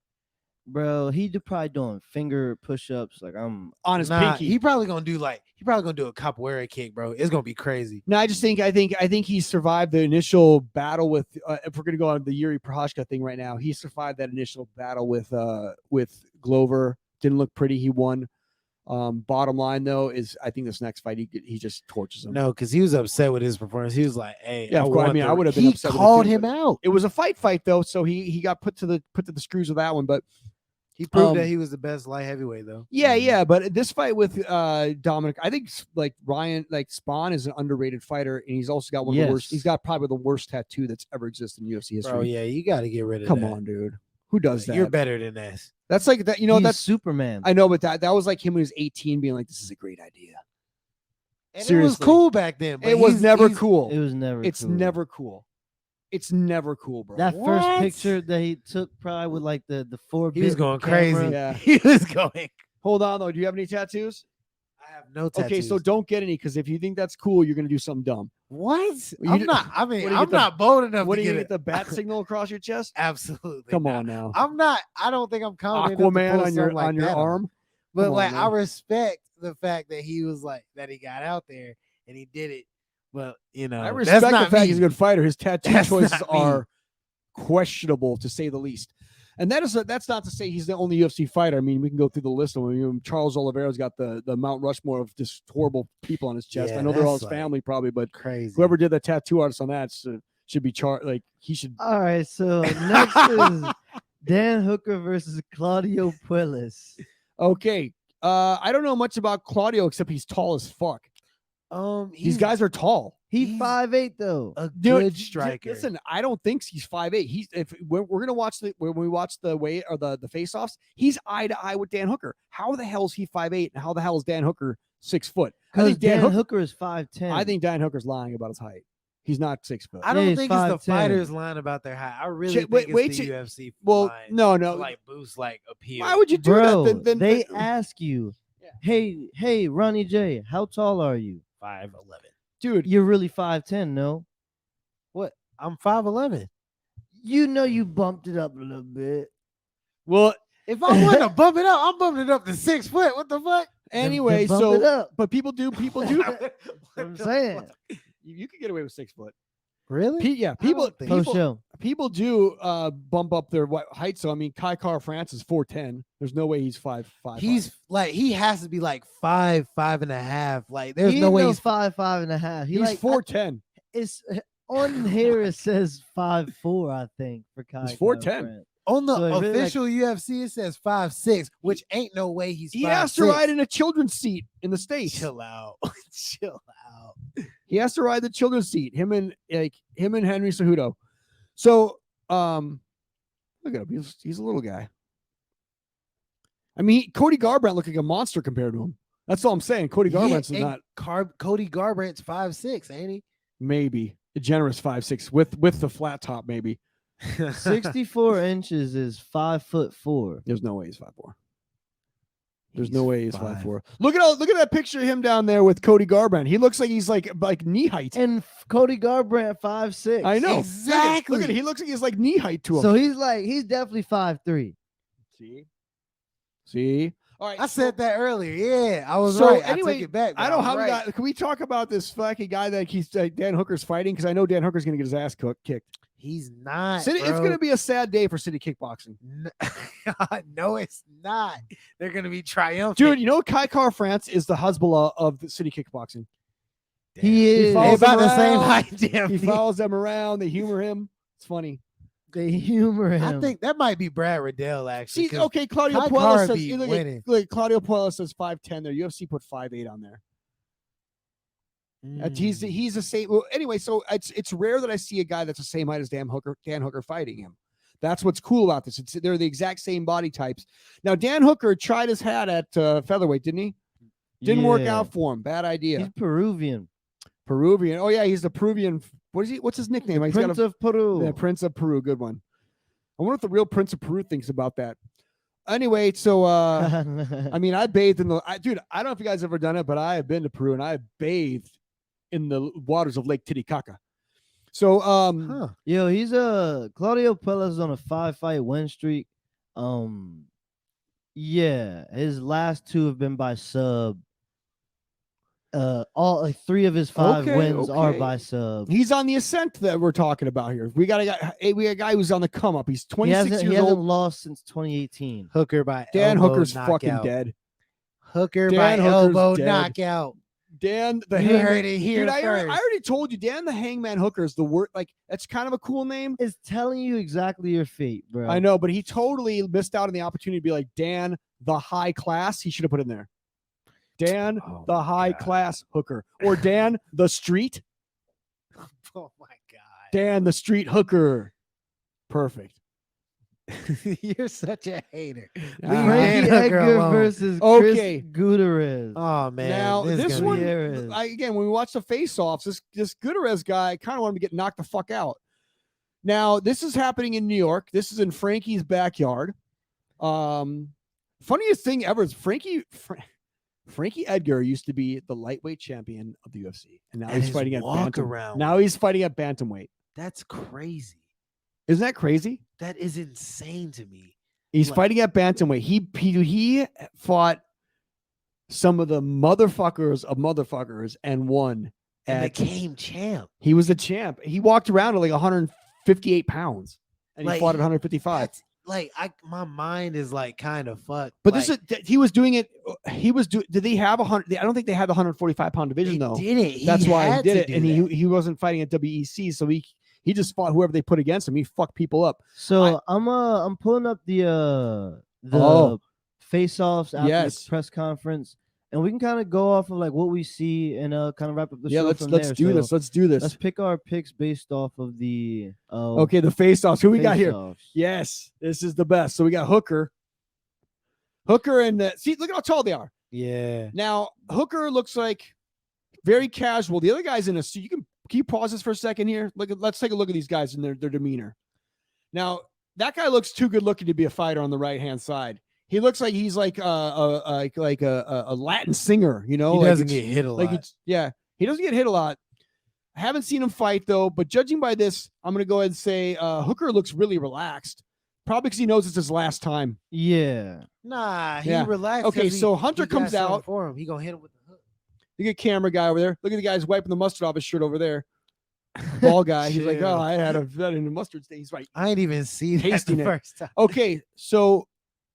Bro, he probably doing finger push-ups. Like I'm On his Nah, pinky. he probably gonna do a capoeira kick, bro. It's gonna be crazy. No, I think he survived the initial battle with. If we're gonna go on the Yuri Prochazka thing right now, he survived that initial battle with Glover. Didn't look pretty. He won. Bottom line though is I think this next fight he just torches him. No, because he was upset with his performance. He was like, "Hey, Yeah, of course. I mean, I would have been He upset with it called too, him but- out. It was a fight though, so he got put to the screws with that one. But He proved Um, that he was the best light heavyweight, though. yeah. But this fight with Dominic, I think Spawn is an underrated fighter, and he's also got one of the worst. Yes. He's got probably the worst tattoo that's ever existed in UFC history. Bro, yeah, you got to get rid of Come that. on, dude. Who does that? You're better than this. That's like that. You know he's that's Superman. I know, but that was like him when he was 18, being like, "This is a great idea." And it was Seriously. cool back then. But It was he's- never he's- cool. It was never. It's cool. never cool. It's never cool, bro. That first What? picture that he took, probably with like the 4. He was going crazy. Yeah. He was going. Hold on though. Do you have any tattoos? I have no tattoos. Okay, so don't get any because if you think that's cool, you're gonna do something dumb. What? You I'm d- not. I mean, what do you I'm get the- not bold enough What to do you get get it. the bat signal across your chest? Absolutely. Come not. on now. I'm not. I don't think I'm confident enough to Aquaman pull on your something like that arm. But Come on, like, I man. respect the fact that he was like that. He got out there and he did it. But you know, I that's respect the not fact me. he's a good fighter. His tattoo That's choices not me. are questionable to say the least. And that's not to say he's the only UFC fighter. I mean, we can go through the list of them. Charles Oliveira's got the Mount Rushmore of just horrible people on his chest. Yeah, I know they're all his that's, like, family probably, but Crazy. whoever did the tattoo artist on that should be charged. Like he should. All right, so next is Dan Hooker versus Claudio Puelles. Okay. I don't know much about Claudio except he's tall as fuck. These guys are tall. He's 5'8" though. a Dude, good striker. Listen, I don't think he's 5'8". He's if we're gonna watch when we watch the way or the face-offs, he's eye to eye with Dan Hooker. How the hell is he 5'8" and how the hell is Dan Hooker 6 foot? I Because think Dan Dan Hooker. Hooker is 5'10". I think Dan Hooker's lying about his height. He's not 6 foot. I don't he's think it's the 5'10". fighters lying about their height. I really Shit, wait- think wait it's the till- UFC. well, lying no, to, no. like boost like appeal. Why would you do Bro, that? Then they ask you, Yeah. hey, Ronnie J, how tall are you? 5'11"? dude, You're really 5'10", no? What? I'm 5'11". You know you bumped it up a little bit. well, If I want to bump it up, I'm bumping it up to 6 foot. What the fuck? anyway, bump it so up. but people do. I'm saying. You could get away with 6 foot. Really? Yeah, I don't think- Post show. people do bump up their height. So I mean, Kai Car France is 4'10". There's no way he's 5'5". He's like he has to be like 5'5.5". Like there's He no ain't way no he's 5'5.5". He's Like 4'10". it's on here. It says 5'4", I think, for Kai. He's 4'10". Friend. on the So it really, like- official UFC. It says 5'6", which ain't no way he's. He has to 5'6". ride in a children's seat in the States. Chill out, chill out. He has to ride the children's seat. Him and Henry Cejudo. So look at him. He's a little guy. I mean, Cody Garbrandt looked like a monster compared to him. That's all I'm saying. Cody Garbrandt's and not Cody Garbrandt's 5'6", ain't he? maybe a generous 5'6" with the flat top. Maybe 64 inches is 5'4". there's no way he's 5'4". There's He's no way he's 5'. 5'4". Look at that picture of him down there with Cody Garbrandt. He looks like he's like knee height. And Cody Garbrandt 5'6". I know Exactly. Look at it. He looks like he's like knee height to him. So he's definitely 5'3". See. All right. I said that earlier. Yeah, I was So right. anyway, I take it back. I but don't know was how we right. got. Can we talk about this fucking guy that he's Dan Hooker's fighting? Because I know Dan Hooker's going to get his ass kicked. He's not. City, it's going to be a sad day for City Kickboxing, No, it's not. They're gonna be triumphant, dude. You know, Kai Car France is the Hezbollah of the City Kickboxing. He is. They follows about them the same around. height. Damn. He follows them around. They humor him. It's funny. They humor him. I think that might be Brad Riddell actually. See, 'cause okay, Claudio Kai Puella Car says. be Look, winning. Claudio Puella says 5'10" there. UFC put 5'8" on there. He's the same. Well, anyway, so it's rare that I see a guy that's the same height as Dan Hooker fighting him. That's what's cool about this. They're the exact same body types. Now Dan Hooker tried his hat at featherweight, didn't he? Didn't work Yeah. out for him. Bad idea. He's Peruvian. Peruvian. Oh yeah, he's the Peruvian. What is he? What's his nickname? He's Prince of Peru. yeah, Prince of Peru. Good one. I wonder what the real Prince of Peru thinks about that. Anyway, so I mean, I bathed in dude. I don't know if you guys ever done it, but I have been to Peru and I have bathed in the waters of Lake Titicaca. So, Yo, he's Claudio Puella's on a 5-fight win streak. Yeah, his last 2 have been by sub. All like 3 of his 5 Okay, wins are okay. by sub. he's on the ascent that we're talking about here. We got a guy who's on the come up. He's He 26 hasn't years old. lost since 2018. Hooker by Dan elbow Hooker's knockout. fucking dead. Hooker Dan by Hooker's elbow dead. knockout. Dan the You Hangman. heard it here Dude, I first. already told you, Dan the Hangman Hooker is the word. Like that's kind of a cool name. It's telling you exactly your fate, bro. I know, but he totally missed out on the opportunity to be like Dan the High Class. He should have put in there. Dan Oh the my High God. Class Hooker or Dan the Street. Oh my Dan the Street Hooker. Perfect. God. You're such a hater. Ah. Leave Frankie Dan Hooker Edgar alone. versus Okay. Chris Gutierrez. Oh man. Now is this gonna one, be- Gutierrez. again, when we watch the face-offs, this Gutierrez guy, I kind of want him to get knocked the fuck out. Now this is happening in New York. This is in Frankie's backyard. Funniest thing ever is Frankie Edgar used to be the lightweight champion of the UFC, and now And he's his fighting at walk bantam. around Now he's fighting at bantamweight. That's crazy. Isn't that crazy? That is insane to me. He's Like- fighting at bantamweight. He fought some of the motherfuckers of motherfuckers and won. And At, became champ. he was the champ. He walked around at like 158 pounds, and he Like, fought at 155. That's like my mind is like kind of fucked. But like, this is he was doing it. He was doing. Did they have 100? I don't think they had the 145-pound division they though. did it. That's why he had did to it, do and that. he wasn't fighting at WEC, so he just fought whoever they put against him. He fucked people up. So I'm pulling up the Oh. face-offs after Yes. the press conference, and we can kind of go off of like what we see and kind of wrap up the Yeah, show. let's from let's there. do So this. Let's do this. Let's pick our picks based off of the Okay, the face-offs. Who we got here? face-offs. Yes, this is the best. So we got Hooker and see, look at how tall they are. Yeah. Now Hooker looks like very casual. The other guy's in a suit. You can you pause this for a second here? Let's take a look at these guys and their demeanor. Now, that guy looks too good looking to be a fighter on the right hand side. He looks like he's like a Latin singer, you know. He doesn't like get hit a lot. He doesn't get hit a lot. I haven't seen him fight though, but judging by this, I'm gonna go ahead and say Hooker looks really relaxed. Probably because he knows it's his last time. Yeah. Nah, he Yeah. relaxed. Okay, 'cause so Hunter he got comes something out. for him. He gonna hit him with the hook. Look at camera guy over there. Look at the guy's wiping the mustard off his shirt over there. Ball guy. He's like, Chill. oh, I had that in the mustard stain. He's right. I ain't even see that Tasting the it. first time. Okay, so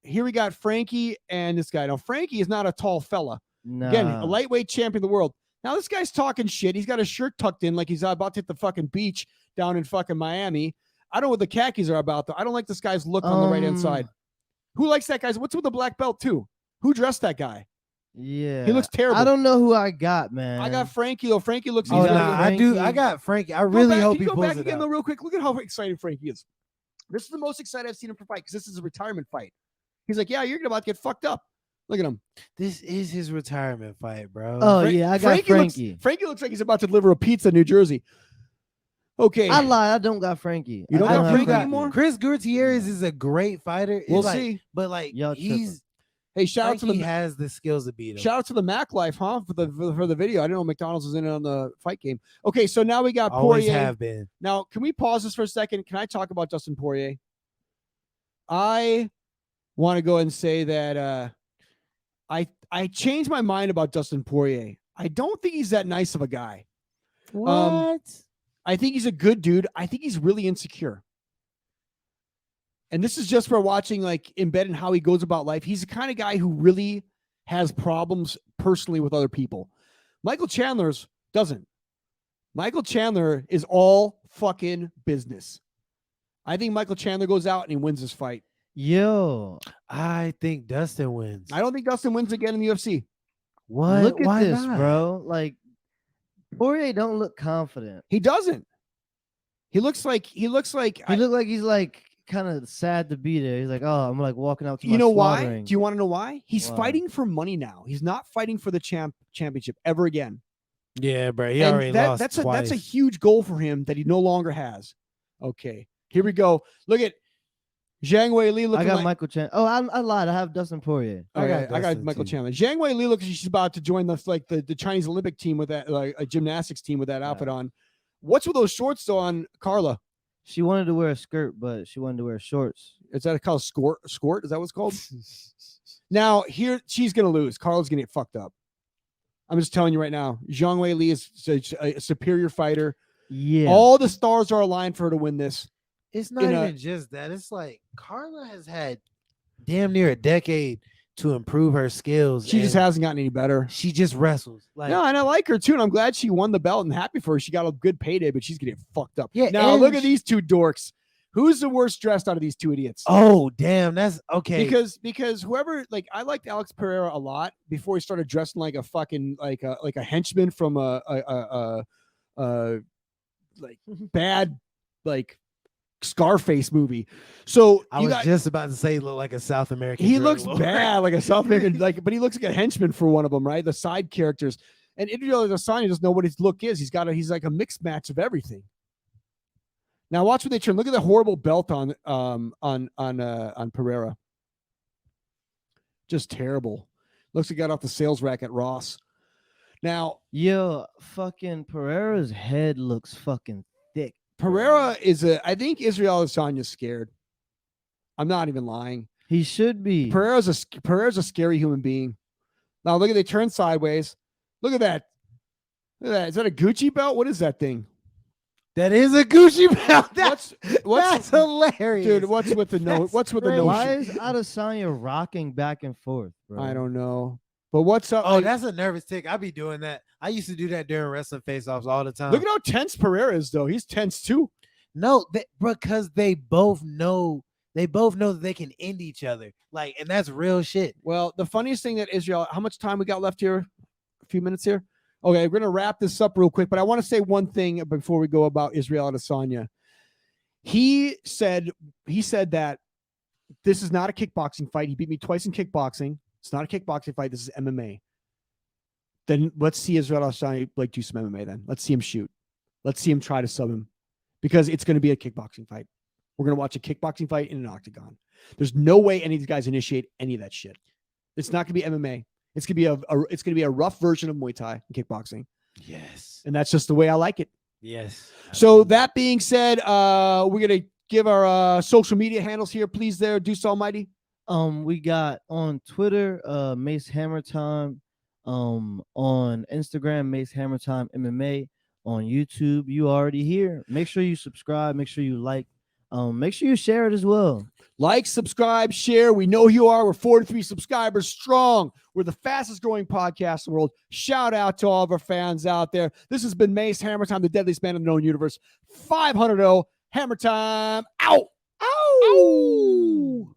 here we got Frankie and this guy. Now, Frankie is not a tall fella. Nah. Again, a lightweight champion of the world. Now, this guy's talking shit. He's got his shirt tucked in like he's about to hit the fucking beach down in fucking Miami. I don't know what the khakis are about, though. I don't like this guy's look on the right-hand side. Who likes that guy's? What's with the black belt, too? Who dressed that guy? Yeah. He looks terrible. I don't know who I got, man. I got Frankie, though. Frankie looks Oh, easy. nah, I do. I got Frankie. I really hope Can he you go pulls back it again, out. though, real quick? Look at how excited Frankie is. This is the most excited I've seen him for fight because this is a retirement fight. He's like, yeah, you're about to get fucked up. Look at him. This is his retirement fight, bro. Oh, yeah, I got Frankie. Frankie looks like he's about to deliver a pizza in New Jersey. Okay. I lied. I don't got Frankie. You don't I got have Frankie anymore? Chris Gutierrez is a great fighter. We'll It's like- see. But like Y'all he's Hey, shout out to he the has the skills to beat him. shout out to the Mac Life, huh? For the video. I didn't know McDonald's was in it on the fight game. Okay, so now we got Always Poirier. have been. Now, can we pause this for a second? Can I talk about Dustin Poirier? I want to go and say that I changed my mind about Dustin Poirier. I don't think he's that nice of a guy. What? I think he's a good dude. I think he's really insecure. And this is just for watching, like, embed in how he goes about life. He's the kind of guy who really has problems personally with other people. Michael Chandler's doesn't. Michael Chandler is all fucking business. I think Michael Chandler goes out and he wins this fight. Yo, I think Dustin wins. I don't think Dustin wins again in the UFC. What? look at Why this, not? bro. Like, Poirier don't look confident. He doesn't. He looks like He look like he's like kind of sad to be there. He's like, oh, I'm like walking out to you my know why? slaughtering. Do you want to know why? He's Why? fighting for money now. He's not fighting for the championship ever again. Yeah, bro. He And already lost that's twice. a huge goal for him that he no longer has. Okay, here we go. Look at Zhang Wei Li looking I got like Michael Chan. Oh, I lied. I have Dustin Poirier. I got Dustin Michael too. Chandler. Zhang Wei Li looks like she's about to join the Chinese Olympic team with that a gymnastics team with that outfit on. What's with those shorts though on Carla? She wanted to wear a skirt, but she wanted to wear shorts. Is that called skort? Is that what it's called? Now here she's gonna lose. Carla's gonna get fucked up. I'm just telling you right now. Zhang Wei Li is a superior fighter. Yeah. All the stars are aligned for her to win this. It's not in a- even just that. It's like Carla has had damn near a decade to improve her skills. She just and hasn't gotten any better. She just wrestles. Like, No, and I like her too, and I'm glad she won the belt and happy for her. She got a good payday, but she's gonna get fucked up. Yeah, Now and look at these two dorks. Who's the worst dressed out of these two idiots? oh damn, that's okay. Because whoever, like, I liked Alex Pereira a lot before he started dressing like a fucking like a henchman from a like bad like Scarface movie. So I you was got, just about to say he looked like a South American. he drug looks lord. bad like a South American but he looks like a henchman for one of them, right? The side characters. And Israel Adesanya doesn't know what his look is. He's like a mixed match of everything. Now watch when they turn. Look at the horrible belt on Pereira. Just terrible. Looks like he got off the sales rack at Ross. Now Yo, fucking Pereira's head looks fucking thick. Pereira I think Israel Adesanya's scared. I'm not even lying. He should be. Pereira's a scary human being. Now look at they turn sideways. Look at that. Look at that. Is that a Gucci belt? What is that thing? That is a Gucci belt. What's That's hilarious, dude? What's with the note? That's What's with the crazy. notion? Why is Adesanya rocking back and forth, bro? I don't know. But what's up? Oh, like, that's a nervous tick. I be doing that. I used to do that during wrestling face-offs all the time. look at how tense Pereira is, though. He's tense too. No, because they both know that they can end each other. Like, and that's real shit. Well, the funniest thing that Israel, how much time we got left here? A few minutes here. Okay, we're gonna wrap this up real quick, but I want to say one thing before we go about Israel Adesanya. He said that this is not a kickboxing fight. He beat me twice in kickboxing. It's not a kickboxing fight. This is MMA. Then let's see Israel Adesanya like do some MMA. Then let's see him shoot. Let's see him try to sub him because it's going to be a kickboxing fight. We're going to watch a kickboxing fight in an octagon. There's no way any of these guys initiate any of that shit. It's not going to be MMA. It's going to be a rough version of Muay Thai and kickboxing. Yes. And that's just the way I like it. Yes. So that being said, we're going to give our social media handles here, please. There, Deuce Almighty. We got on Twitter, Mace Hammertime. On Instagram, Mace Hammertime MMA. On YouTube, you already here. Make sure you subscribe. Make sure you like. Make sure you share it as well. Like, subscribe, share. We know who you are. We're 43 subscribers strong. We're the fastest growing podcast in the world. Shout out to all of our fans out there. This has been Mace Hammertime, the deadliest man in the known universe. 500-0. Hammer time. Ow. Ow. Ow.